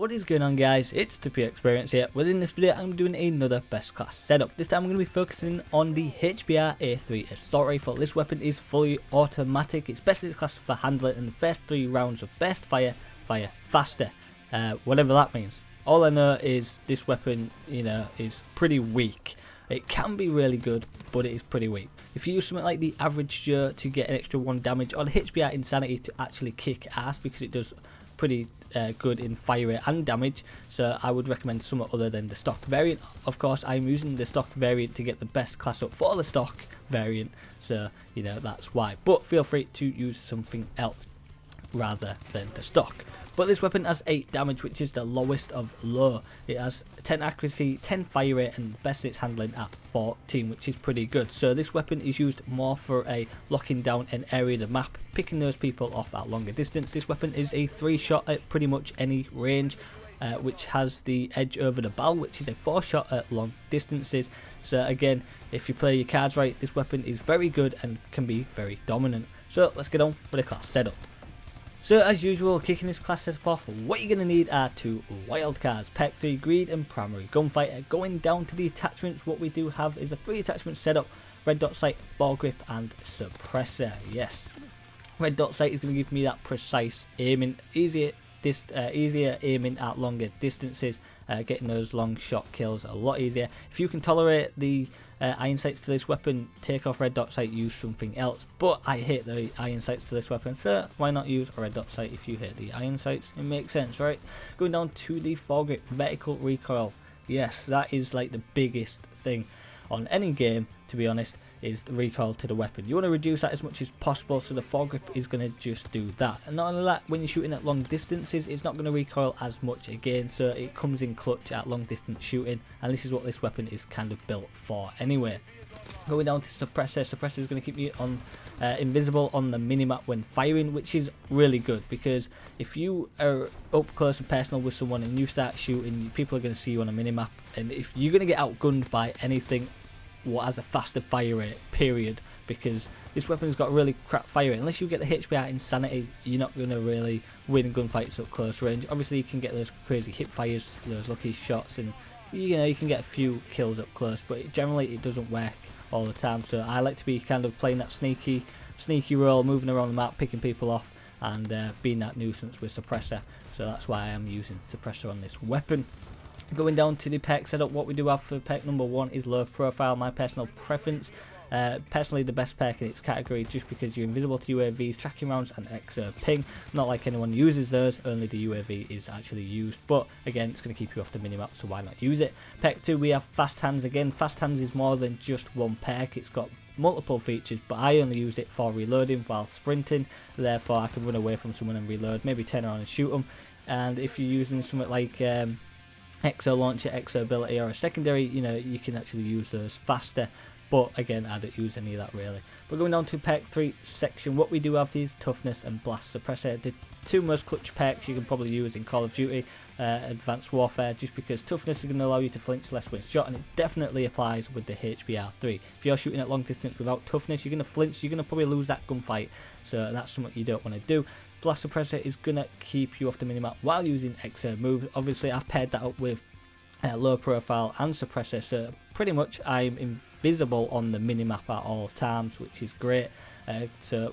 What is going on, guys? It's the HBRa3 here. Within this video I'm doing another best class setup. This time I'm going to be focusing on the HBRa3 assault rifle. This weapon is fully automatic. It's best in class for handling in the first 3 rounds of burst fire faster, whatever that means. All I know is this weapon, is pretty weak. It can be really good, but it is pretty weak. If you use something like the average Joe to get an extra 1 damage, or the HBR Insanity to actually kick ass, because it does pretty good in fire rate and damage, so I would recommend something other than the stock variant. Of course, I'm using the stock variant to get the best class up for the stock variant, so that's why. But feel free to use something else rather than the stock. But this weapon has 8 damage, which is the lowest of low. It has 10 accuracy, 10 fire rate, and the best in its handling at 14, which is pretty good. So this weapon is used more for a locking down an area of the map, picking those people off at longer distance. This weapon is a 3-shot at pretty much any range, which has the edge over the barrel, which is a 4-shot at long distances. So again, if you play your cards right, this weapon is very good and can be very dominant. So let's get on with the class setup. So as usual, kicking this class setup off, what you're going to need are 2 wildcards, Perk 3 Greed and Primary Gunfighter. Going down to the attachments, what we do have is a 3 attachment setup: red dot sight, foregrip and suppressor. Yes, red dot sight is going to give me that precise aiming, easier aiming at longer distances, getting those long shot kills a lot easier. If you can tolerate the iron sights to this weapon, take off red dot sight, use something else. But I hate the iron sights to this weapon, so why not use a red dot sight if you hate the iron sights? It makes sense, right? Going down to the foregrip, vertical recoil. Yes, that is like the biggest thing on any game, to be honest, is the recoil to the weapon. You want to reduce that as much as possible, so the foregrip is going to just do that. And not only that, when you're shooting at long distances, it's not going to recoil as much again, so it comes in clutch at long distance shooting, and this is what this weapon is kind of built for anyway. Going down to suppressor, suppressor is going to keep you on invisible on the minimap when firing, which is really good, because if you are up close and personal with someone and you start shooting, people are going to see you on a minimap, and if you're going to get outgunned by anything what has a faster fire rate, period, because this weapon's got really crap fire rate. Unless you get the HBR Insanity, you're not going to really win gunfights up close range. Obviously you can get those crazy hip fires, those lucky shots, and you can get a few kills up close, but generally it doesn't work all the time. So I like to be kind of playing that sneaky role, moving around the map, picking people off, and being that nuisance with suppressor. So that's why I am using suppressor on this weapon. Going down to the perk setup, what we do have for perk number 1 is low profile, my personal preference. Personally the best perk in its category, just because you're invisible to UAVs, tracking rounds and extra ping. Not like anyone uses those, only the UAV is actually used, but again it's going to keep you off the minimap, so why not use it. Perk 2, we have fast hands. Again, fast hands is more than just one perk, it's got multiple features, but I only use it for reloading while sprinting, therefore I can run away from someone and reload, maybe turn around and shoot them. And if you're using something like exo launcher, exo ability or a secondary, you can actually use those faster, but again I don't use any of that really. But going down to perk 3 section, what we do have is toughness and blast suppressor, the 2 most clutch perks you can probably use in Call of Duty Advanced Warfare, just because toughness is going to allow you to flinch less when shot, and it definitely applies with the HBR3. If you're shooting at long distance without toughness, you're going to flinch, you're going to probably lose that gunfight, so that's something you don't want to do. Blast suppressor is going to keep you off the minimap while using extra moves. Obviously I've paired that up with low profile and suppressor, so pretty much I'm invisible on the minimap at all times, which is great. So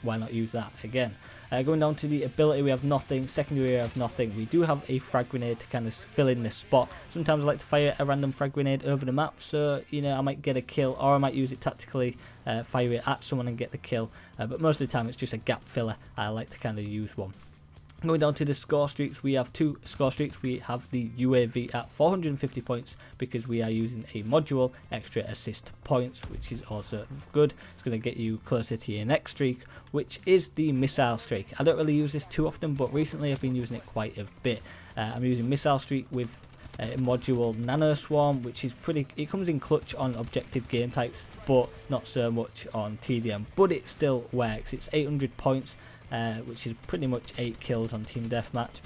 why not use that again. Going down to the ability, we have nothing. Secondary, we have nothing. We do have a frag grenade to kind of fill in this spot. Sometimes I like to fire a random frag grenade over the map, so I might get a kill, or I might use it tactically, fire it at someone and get the kill, but most of the time it's just a gap filler. I like to kind of use one. Going down to the score streaks, we have 2 score streaks. We have the UAV at 450 points because we are using a module, extra assist points, which is also good. It's going to get you closer to your next streak, which is the missile streak. I don't really use this too often, but recently I've been using it quite a bit. I'm using missile streak with a module nano swarm, which is it comes in clutch on objective game types, but not so much on TDM, but it still works. It's 800 points, which is pretty much 8 kills on team deathmatch,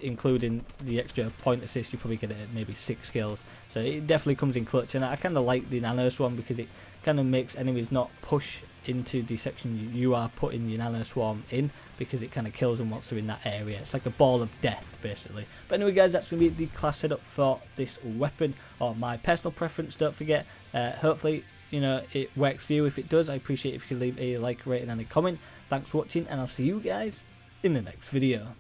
including the extra point assist. You probably get it at maybe 6 kills, so it definitely comes in clutch. And I kind of like the nano swarm because it kind of makes enemies not push into the section you are putting your nano swarm in, because it kind of kills them once they're in that area. It's like a ball of death basically. But anyway guys, that's going to be the class setup for this weapon, or my personal preference, don't forget. Hopefully, you know, it works for you. If it does, I appreciate if you could leave a like, rating and a comment. Thanks for watching, and I'll see you guys in the next video.